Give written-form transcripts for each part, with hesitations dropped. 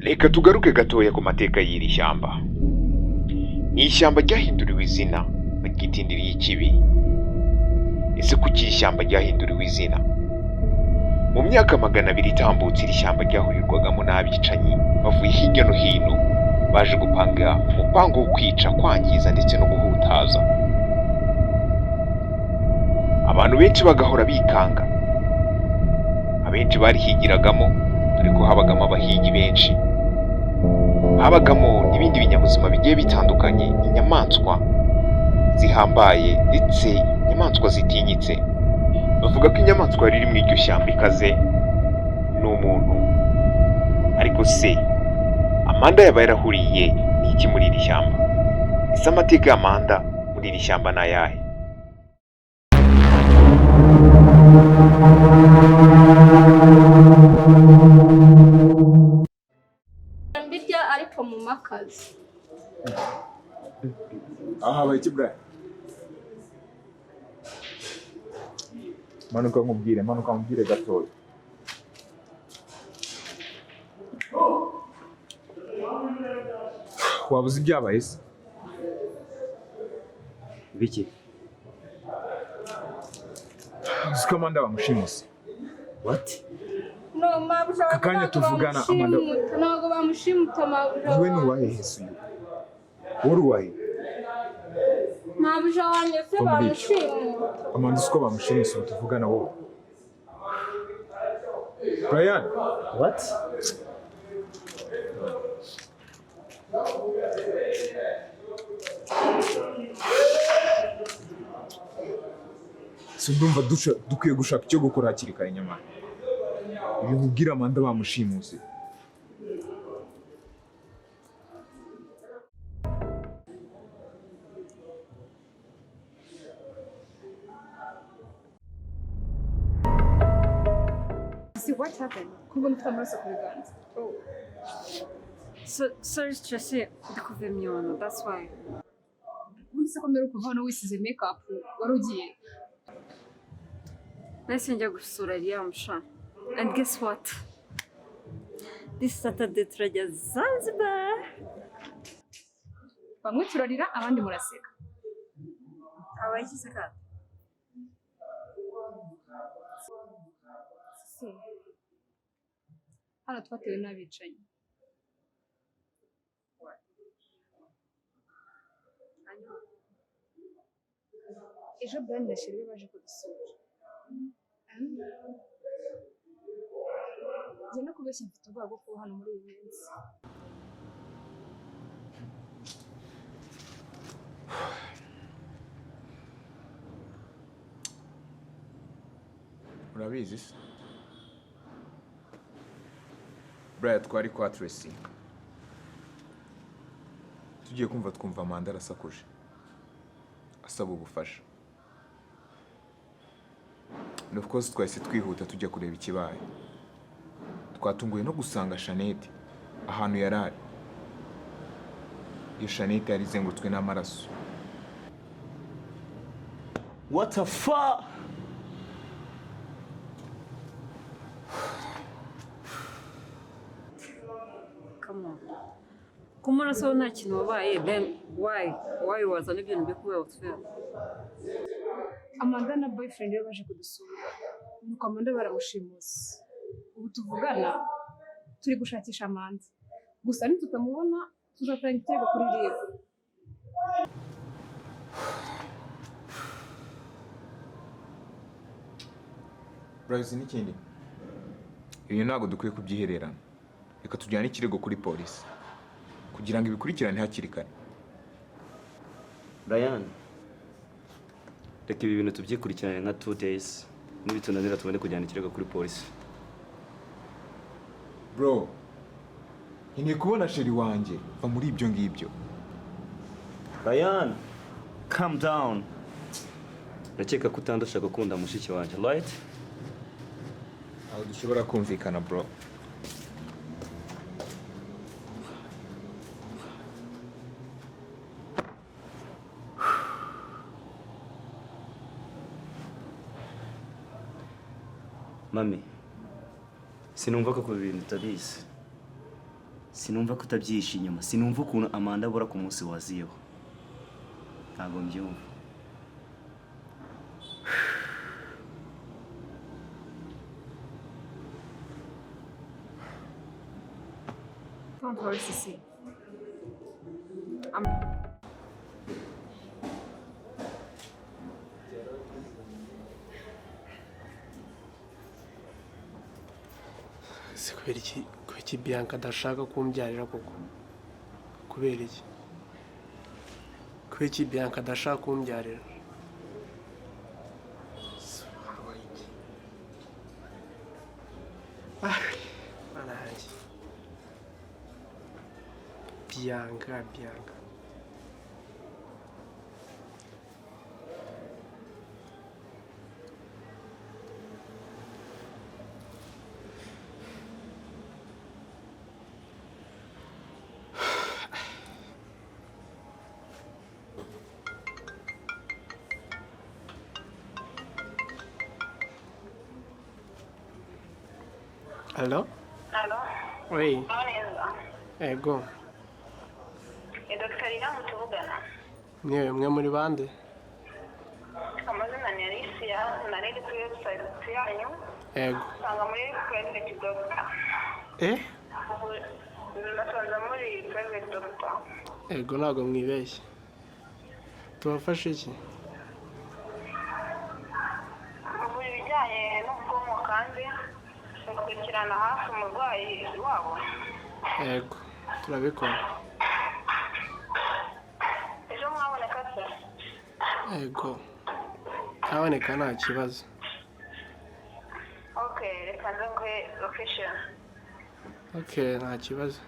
Reka tugaruke gatoya ku mateka y'iri shyamba. Ni ishyamba ryahinduriwe izina baryitindiriye ikibi. Ese kuki iri shyamba ryahinduriwe izina? Mu myaka 200 itambutse iri shyamba ryahurirwagamo n'abicanyi bavuye hirya no hino baje gupanga umupango wo kwica, kwangiza ndetse no guhutaza. Abantu benshi bagahora bikanga. Abenshi barihigiragamo dore ko habagamo abahigi benshi. Habagamo n'ibindi binyabuzima bigiye bitandukanye, inyamaswa zihambaye ndetse inyamaswa zitinyitse. Bavuga ko inyamaswa riri mu iryo shyamba ikaze ni umuntu. Ariko se Amanda yaba yarahuriye n'iki muri iri shyamba? Ese amateka y'Amanda muri iri shyamba ni ayahe? Mbirya ariko mu makazi. Habaye iki bra? Manuka nkubwire gatoya. Wabuze ibyabaye se? Biki? Uziko Amanda bamushimuse. What? No, mabuja Kakanya tuvugana Amanda. Ntabwo bamushimuta mabuja. Wewe ni wahe Yesu? Wowe wahe? Mabuja wanjye se bamushimu. Amanda uziko bamushimuse tuvugana wowe. Brian, What? sindumva dukwiye gushaka icyo gukora hakiri kare nyamara. Ibintu ubwira Amanda bamushimuse. See what happened? Kuba mfite amaraso ku biganza. Oh. Sorry, TRACY, découvert mignon, that's why. Ubundi se ko mbere kuva hano wisize makeup wari ugiye. Nahise njya gusura Liam sha. And guess what? This Saturday turajya Zanzibar. Bamwe turarira abandi muraseka. Abayikize ka? Se. Hano twatewe n'abicanyi. Ejo Brian na Sheri baje kudusura. Njye no kubeshya mfite ubwoba bwo kuba hano muri iyi minsi. Urabizi se? Brian twari kwa TRACY. Tugiye twumva Amanda arasakuje. Asaba ubufasha. And of course twahise twihuta tujya kureba ikibaye. Twatunguye no gusanga Jeannette ahantu yarari. Iyo Jeannette yari izengurutswe n'amaraso. What the fuck? Come on. Kumaraso nta kintu wabaye, then why wazana ibintu byo kuba utfera? Amanda na boyfriend we baje kudusura. Nuko Amanda baramushimuse. Ubu tuvugana turi gushakisha Amanda. Gusa nitutamubona tuzatanga igitego kuri RIB. Urabizi n'ikindi? Ibyo ntabwo dukwiye kubyihererana. Reka tujyane ikirego kuri polisi kugira ngo ibikurikirane hakiri kare. Brian. Reka ibi bintu tubyikurikirane nka 2 days. Nibitunanira tubone kujyana ikirego kuri polisi. Bro, nkeneye kubona Sheri wanjye va muri ibyo ngibyo. Brian, calm down. Ndakeka ko utandusha gukunda mushiki wanjye, right? Aho dushobora kumvikana bro. Mami, sinumva ko bintu utabizi. sinumva ko utabyishe inyuma, sinumva ukuntu Amanda abura ku munsi waziyeho, ntabwo mbyumva. Don't worry, Sisi. Si kubera iki Bianca adashaka kumbyarira koko? Kubera iki? Kubera iki Bianca adashaka kumbyarira? Manange. Bianca. Allo? Allo? Oui. Neza. Ego. Dr. Iramu tuvugana. Niwe mwe muri bande? Amazina ni Alicia, nari ndi kuri website yanyu. Ego. Nsanga muri private doctor. Nasanze muri private doctor. Ego ntabwo mwibeshye. Tubafashe iki? Buri bijyanye n'ubwonko kandi gukurikirana hafi umurwayi wabo. Ego turabikora. Ejo mwaboneka se? Ego kaboneka nta kibazo. Okay, reka nze nguhe location. Okay nta kibazo.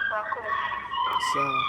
Murakoze. Sawa.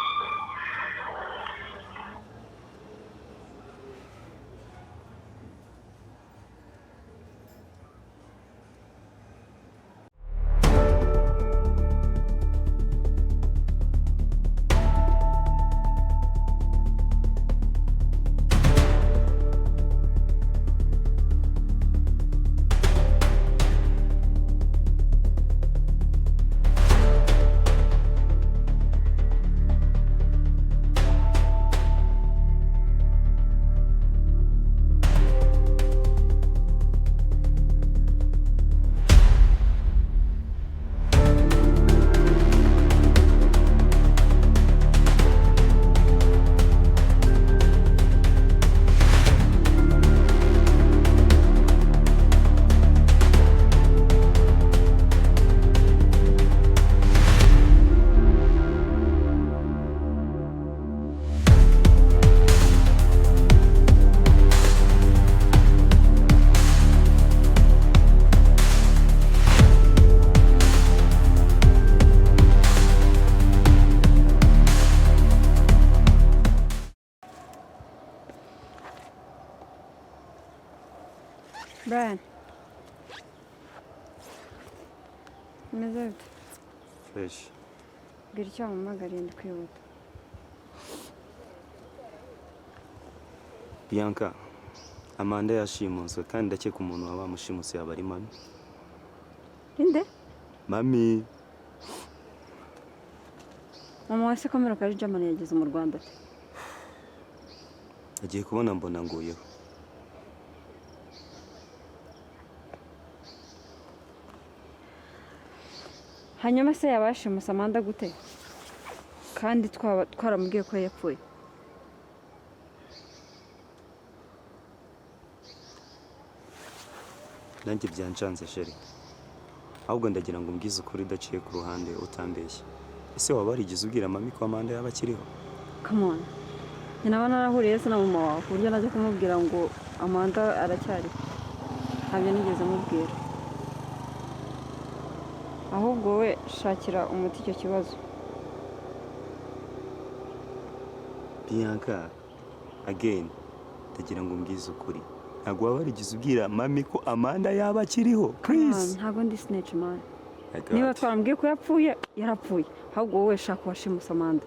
Brian. Umeze bite? Fresh. Bwira icyo wampamagariye ndi kwihuta. Bianca, Amanda yashimuswe kandi ndakeka umuntu waba wamushimuse yaba ari mami. Inde? Mami. Mama wase kamera kari Germany yageze mu Rwanda ate? Agiye kubona mbona nguyeho. Hanyuma se yabashimuse Amanda gute? Kandi twaramubwiye ko yapfuye. Nanjye byancanze sheri. Ahubwo ndagira ngo umbwize ukuri udaciye ku ruhande utambeshye. Ese waba warigeze ubwira mami ko Amanda yaba akiriho? Come on. Nyina narahuriye se na mama wawe ku buryo najya kumubwira ngo Amanda aracyari. Ntabyo nigeze mubwira. Ahubwo we shakira umuti icyo kibazo. Bianca, again, ndagira ngo umbwize ukuri. Ntabwo waba warigeze ubwira mami ko Amanda yaba akiriho? Please. Ntabwo ndi snitch man. Niba twarambwiye ko yapfuye, yarapfuye. Ahubwo wowe shaka washimuse Amanda.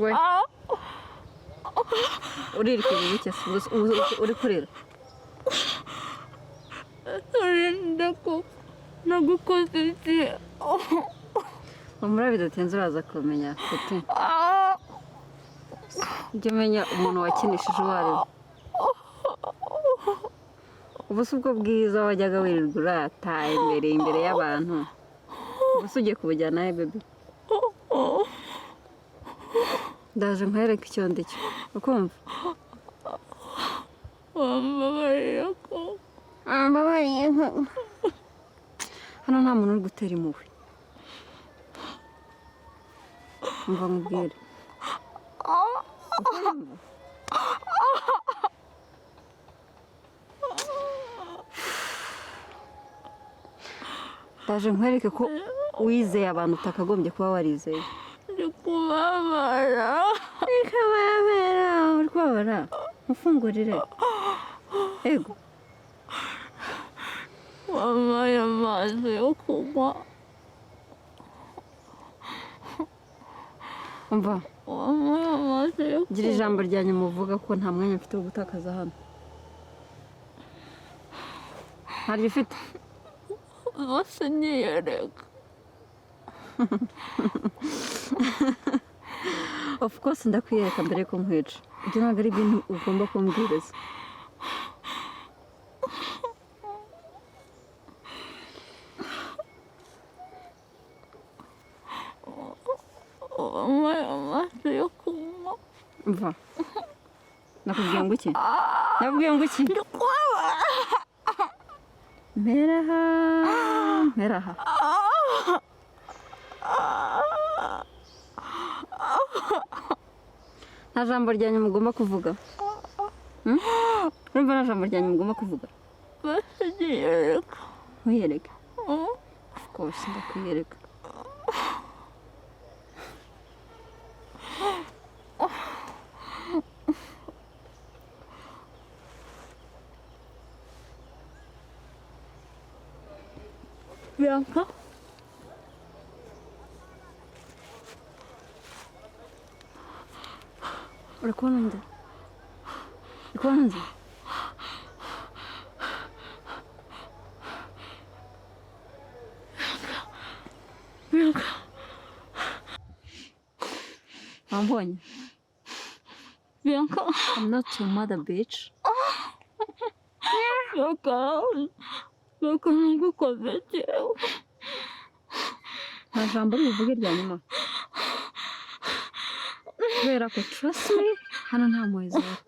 we urira iki uri kurira ndako nagukoze iki umura bidatenze uraza kumenya kuko ujye umenya umuntu wakinishije uwo ari we ubu si ubwo bwiza wajyaga wirirwa urataye imbere y'abantu ubu si ugiye kubujyana he bebe ndaje nkwereke icyo ndicyo ukumva wambabariye ko hano nta muntu uri gutera impuhwe umva nkubwire ndaje nkwereke ko wizeye abantu utakagombye kuba warizeye ndi kubabara uri kubabara mufungurire ego wampaye amazi yo kunywa umva wampaye amazi yo kunywa gira ijambo rya nyuma uvuga ko nta mwanya mfite wo gutakaza hano ntaryo ufite bose niyereka of course ndakwiyereka mbere ko nkwica ibyo ntabwo ari ibintu ugomba kumbwiriza wampaye amazi yo kunywa mva nakubwiye ngo iki nakubwiye ngo iki ndi kubabara mperaha nta jambo rya nyuma ugomba kuvuga urumva nta jambo rya nyuma ugomba kuvuga bose niyereka nkwiyereke of course ndakwiyereka Bianca uri kubona nde uri kubona nde Bianca wambonye Bianca I'm not your mother bitch Bianca nagukoze iki nta jambo rivuge rya nyuma kubera ko trust me hano nta mpuhwe zihari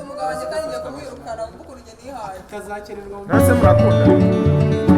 umugabo wanjye kandi njya kumwirukana kuko urugendo yihaye nase murakunda